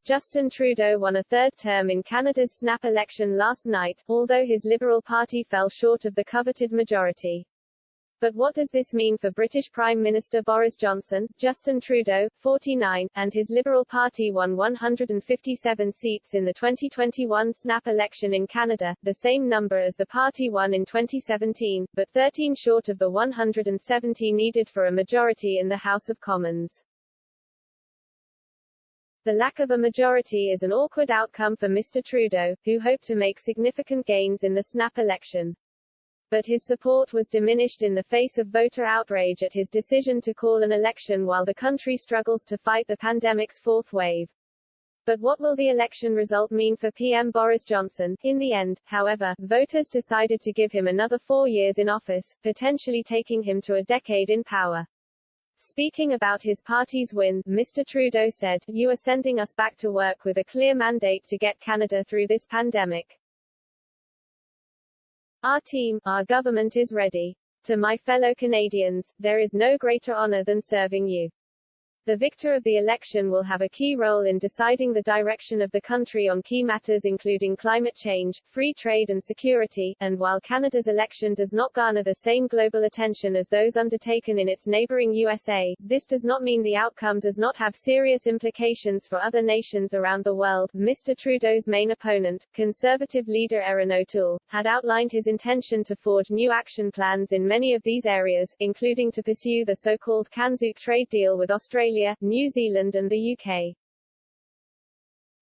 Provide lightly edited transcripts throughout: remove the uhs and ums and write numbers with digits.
Justin Trudeau won a third term in Canada's snap election last night, although his Liberal Party fell short of the coveted majority. But what does this mean for British Prime Minister Boris Johnson? Justin Trudeau, 49, and his Liberal Party won 157 seats in the 2021 snap election in Canada, the same number as the party won in 2017, but 13 short of the 170 needed for a majority in the House of Commons. The lack of a majority is an awkward outcome for Mr. Trudeau, who hoped to make significant gains in the snap election. But his support was diminished in the face of voter outrage at his decision to call an election while the country struggles to fight the pandemic's fourth wave. But what will the election result mean for PM Boris Johnson? In the end, however, voters decided to give him another 4 years in office, potentially taking him to a decade in power. Speaking about his party's win, Mr. Trudeau said, "You are sending us back to work with a clear mandate to get Canada through this pandemic. Our team, our government is ready. To my fellow Canadians, there is no greater honor than serving you. The victor of the election will have a key role in deciding the direction of the country on key matters including climate change, free trade and security, and while Canada's election does not garner the same global attention as those undertaken in its neighboring USA, this does not mean the outcome does not have serious implications for other nations around the world." Mr. Trudeau's main opponent, Conservative leader Erin O'Toole, had outlined his intention to forge new action plans in many of these areas, including to pursue the so-called Kanzuk trade deal with Australia, New Zealand and the UK.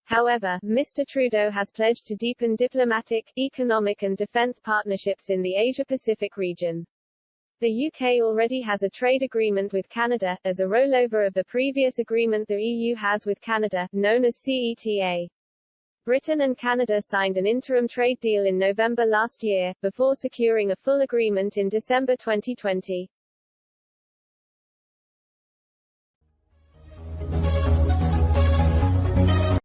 However, Mr. Trudeau has pledged to deepen diplomatic, economic and defence partnerships in the Asia-Pacific region. The UK already has a trade agreement with Canada, as a rollover of the previous agreement the EU has with Canada, known as CETA. Britain and Canada signed an interim trade deal in November last year, before securing a full agreement in December 2020.